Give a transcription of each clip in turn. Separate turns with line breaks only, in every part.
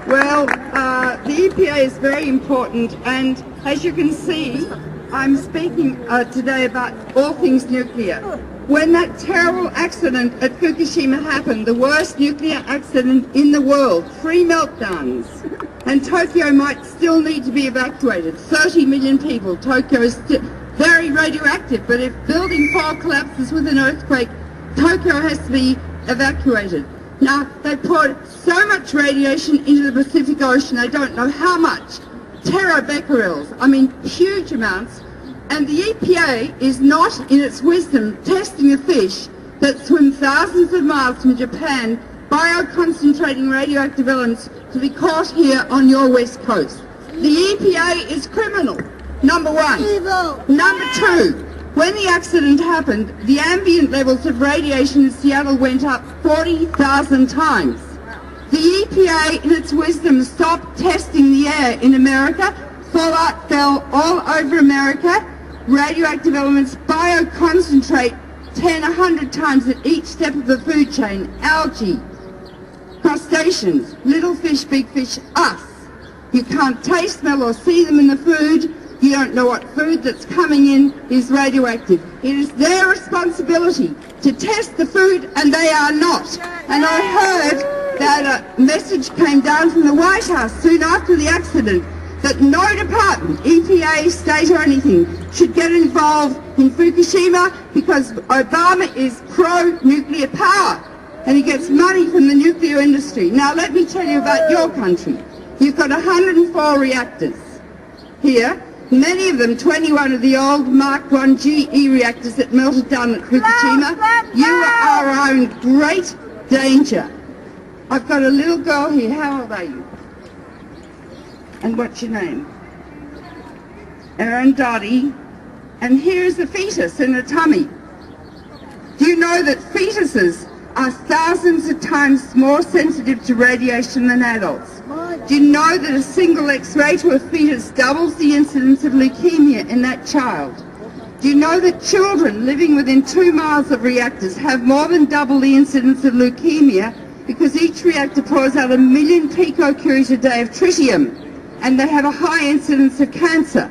Well, the EPA is very important, and as you can see, I'm speaking today about all things nuclear. When that terrible accident at Fukushima happened, the worst nuclear accident in the world, 3 meltdowns, and Tokyo might still need to be evacuated. 30 million people. Tokyo is very radioactive, but if building 4 collapses with an earthquake, Tokyo has to be evacuated. Now, they poured so much radiation into the Pacific Ocean, they don't know how much. Terabecquerels, I mean huge amounts. And the EPA is not, in its wisdom, testing the fish that swim thousands of miles from Japan, bioconcentrating radioactive elements to be caught here on your west coast. The EPA is criminal, number one. Evil. Number two, when the accident happened, the ambient levels of radiation in Seattle went up 40,000 times. The EPA, in its wisdom, stopped testing the air in America. Fallout fell all over America. Radioactive elements bioconcentrate 100 times at each step of the food chain. Algae, crustaceans, little fish, big fish, us. You can't taste, smell or see them in the food. You don't know what food that's coming in is radioactive. It is their responsibility to test the food, and they are not. And I heard that a message came down from the White House soon after the accident that no department, EPA, state or anything, should get involved in Fukushima because Obama is pro-nuclear power and he gets money from the nuclear industry. Now let me tell you about your country. You've got 104 reactors here. Many of them, 21 of the old Mark I GE reactors that melted down at Fukushima. You are in great danger. I've got a little girl here. How old are you? And what's your name? Erin Dottie. And here's a fetus in a tummy. Do you know that fetuses are thousands of times more sensitive to radiation than adults? Do you know that a single X-ray to a fetus doubles the incidence of leukemia in that child? Do you know that children living within 2 miles of reactors have more than double the incidence of leukemia because each reactor pours out 1 million picocuries a day of tritium, and they have a high incidence of cancer?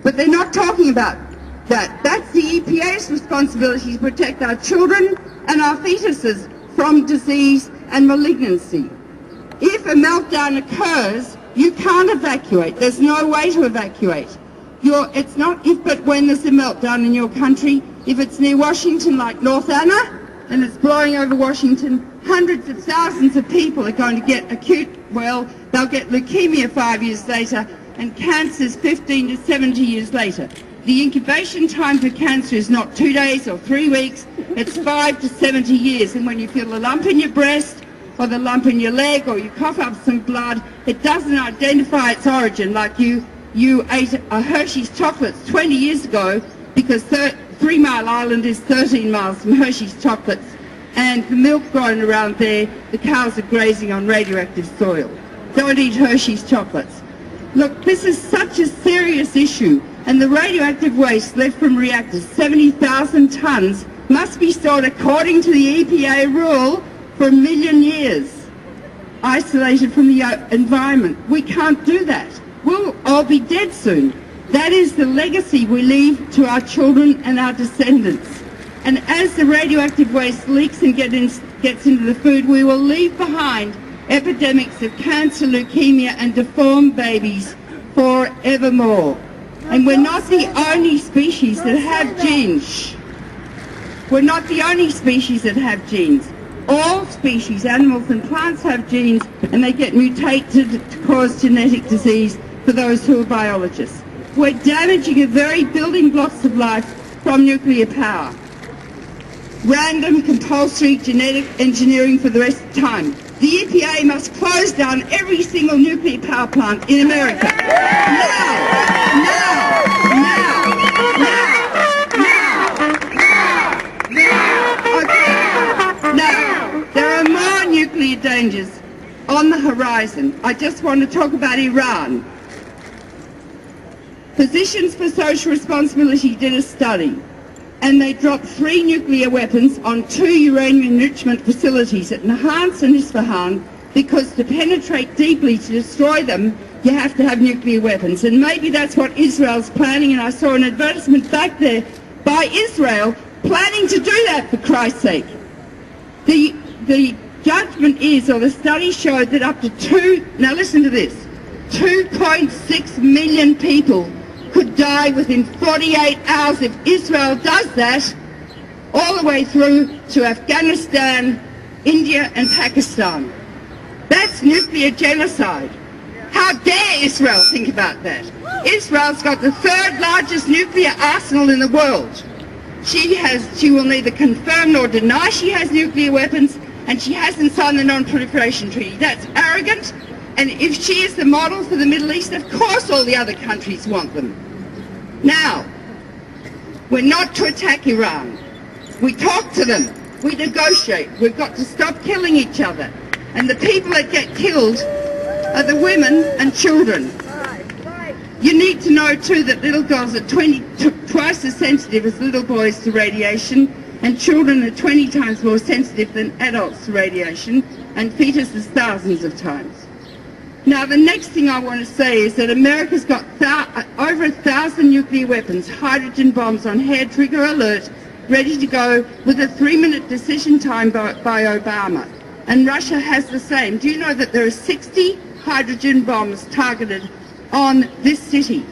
But they're not talking about that. That's the EPA's responsibility to protect our children and our fetuses from disease and malignancy. If a meltdown occurs, you can't evacuate. There's no way to evacuate. It's not if but when there's a meltdown in your country. If it's near Washington, like North Anna, and it's blowing over Washington, hundreds of thousands of people are going to get they'll get leukemia 5 years later, and cancers 15 to 70 years later. The incubation time for cancer is not 2 days or 3 weeks, it's 5 to 70 years. And when you feel a lump in your breast, or the lump in your leg, or you cough up some blood, it doesn't identify its origin, like you ate a Hershey's chocolates 20 years ago because 3 Mile Island is 13 miles from Hershey's chocolates, and the milk grown around there, the cows are grazing on radioactive soil. Don't eat Hershey's chocolates. Look, this is such a serious issue, and the radioactive waste left from reactors, 70,000 tons, must be stored according to the EPA rule for 1 million years, isolated from the environment. We can't do that. We'll all be dead soon. That is the legacy we leave to our children and our descendants. And as the radioactive waste leaks and gets into the food, we will leave behind epidemics of cancer, leukemia and deformed babies forevermore. And we're not the only species that have genes. We're not the only species that have genes. All species, animals and plants, have genes, and they get mutated to cause genetic disease for those who are biologists. We're damaging the very building blocks of life from nuclear power. Random, compulsory genetic engineering for the rest of the time. The EPA must close down every single nuclear power plant in America. Nuclear dangers on the horizon. I just want to talk about Iran. Physicians for Social Responsibility did a study. and they dropped 3 nuclear weapons on 2 uranium enrichment facilities at Nahan's and Isfahan, because to penetrate deeply to destroy them, you have to have nuclear weapons. And maybe that's what Israel's planning, and I saw an advertisement back there by Israel planning to do that, for Christ's sake. The judgment is, or the study showed, that up to now listen to this, 2.6 million people could die within 48 hours if Israel does that, all the way through to Afghanistan, India and Pakistan. That's nuclear genocide. How dare Israel think about that? Israel's got the 3rd largest nuclear arsenal in the world. She will neither confirm nor deny she has nuclear weapons, and she hasn't signed the Non-Proliferation Treaty. That's arrogant, and if she is the model for the Middle East, of course all the other countries want them. Now, we're not to attack Iran. We talk to them. We negotiate. We've got to stop killing each other. And the people that get killed are the women and children. You need to know too that little girls are twice as sensitive as little boys to radiation, and children are 20 times more sensitive than adults to radiation, and fetuses thousands of times. Now, the next thing I want to say is that America's got over 1,000 nuclear weapons, hydrogen bombs on hair trigger alert, ready to go with a 3-minute decision time by Obama. And Russia has the same. Do you know that there are 60 hydrogen bombs targeted on this city?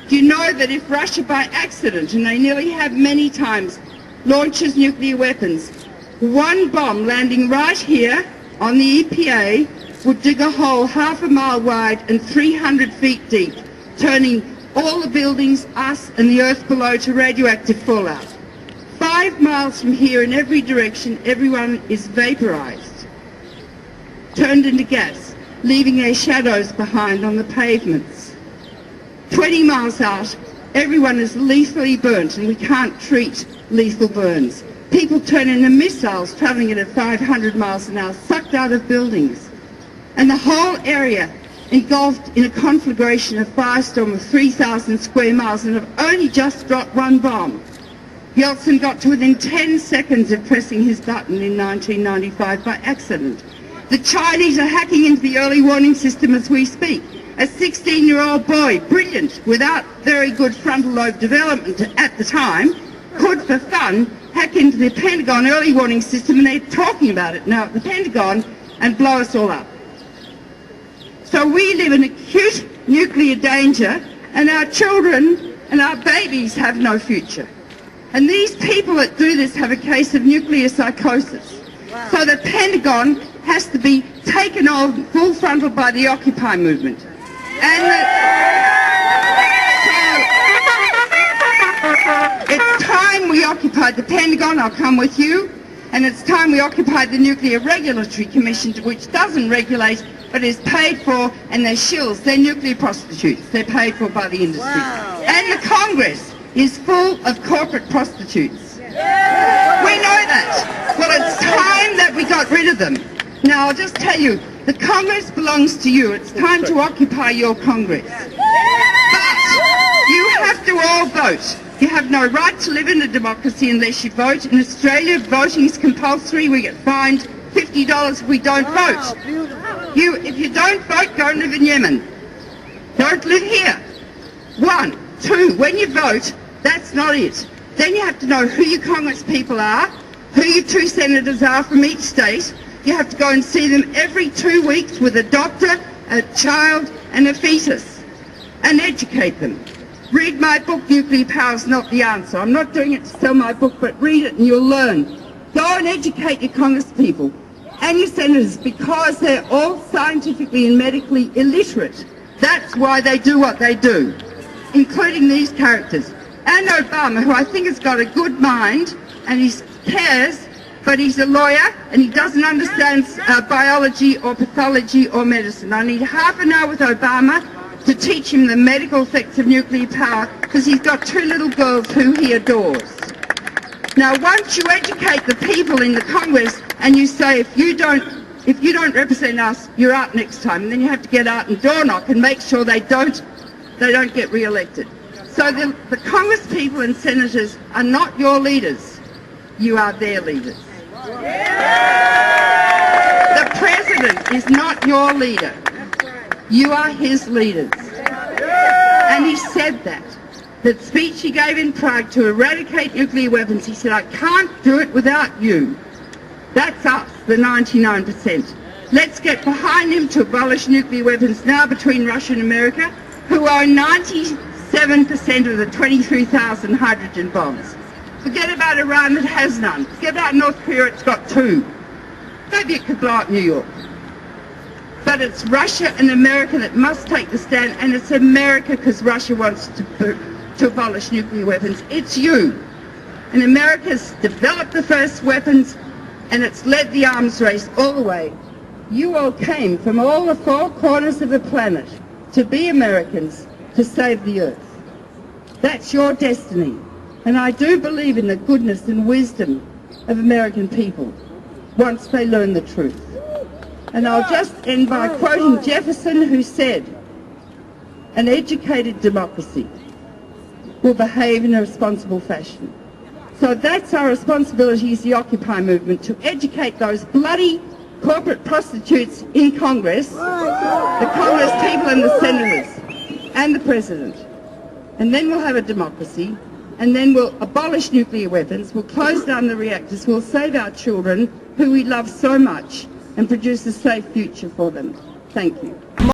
Do you know that if Russia by accident, and they nearly have many times, launches nuclear weapons, 1 bomb landing right here on the EPA would dig a hole 1/2 mile wide and 300 feet deep, turning all the buildings, us and the earth below to radioactive fallout. 5 miles from here in every direction, everyone is vaporized, turned into gas, leaving their shadows behind on the pavements. 20 miles out, everyone is lethally burnt, and we can't treat lethal burns. People turn into missiles travelling at 500 miles an hour, sucked out of buildings. And the whole area engulfed in a conflagration of firestorm of 3,000 square miles, and have only just dropped 1 bomb. Yeltsin got to within 10 seconds of pressing his button in 1995 by accident. The Chinese are hacking into the early warning system as we speak. A 16-year-old boy, brilliant, without very good frontal lobe development at the time, could, for fun, hack into the Pentagon early warning system, and they're talking about it now at the Pentagon, and blow us all up. So we live in acute nuclear danger, and our children and our babies have no future. And these people that do this have a case of nuclear psychosis. Wow. So the Pentagon has to be taken on full frontal by the Occupy movement. And it's time we occupied the Pentagon. I'll come with you. And it's time we occupied the Nuclear Regulatory Commission, which doesn't regulate but is paid for, and they're shills. They're nuclear prostitutes. They're paid for by the industry. Wow. And the Congress is full of corporate prostitutes. Yeah. We know that. Well, it's time that we got rid of them. Now, I'll just tell you, the Congress belongs to you. It's time to occupy your Congress. But you have to all vote. You have no right to live in a democracy unless you vote. In Australia, voting is compulsory. We get fined $50 if we don't vote. If you don't vote, go and live in Yemen. Don't live here. 1. 2, when you vote, that's not it. Then you have to know who your Congress people are, who your 2 senators are from each state. You have to go and see them every 2 weeks with a doctor, a child and a fetus, and educate them. Read my book, Nuclear Power is Not the Answer. I'm not doing it to sell my book, but read it and you'll learn. Go and educate your Congress people and your senators, because they're all scientifically and medically illiterate. That's why they do what they do, including these characters. And Obama, who I think has got a good mind and he cares, but he's a lawyer and he doesn't understand biology or pathology or medicine. I need half an hour with Obama to teach him the medical effects of nuclear power, because he's got 2 little girls who he adores. Now, once you educate the people in the Congress and you say, if you don't represent us, you're out next time, and then you have to get out and door knock and make sure they don't get re-elected. So the Congress people and senators are not your leaders. You are their leaders. The president is not your leader. You are his leaders. And he said that. That speech he gave in Prague to eradicate nuclear weapons, he said, I can't do it without you. That's us, the 99%. Let's get behind him to abolish nuclear weapons now between Russia and America, who own 97% of the 23,000 hydrogen bombs. Forget about Iran that has none. Forget about North Korea, it's got 2. Maybe it could blow up New York. But it's Russia and America that must take the stand, and it's America because Russia wants to abolish nuclear weapons. It's you. And America's developed the first weapons, and it's led the arms race all the way. You all came from all the 4 corners of the planet to be Americans, to save the earth. That's your destiny. And I do believe in the goodness and wisdom of American people once they learn the truth. And I'll just end by quoting Jefferson, who said, an educated democracy will behave in a responsible fashion. So that's our responsibility as the Occupy movement, to educate those bloody corporate prostitutes in Congress, the Congress people and the senators, and the President. And then we'll have a democracy, and then we'll abolish nuclear weapons, we'll close down the reactors, we'll save our children, who we love so much, and produce a safe future for them. Thank you.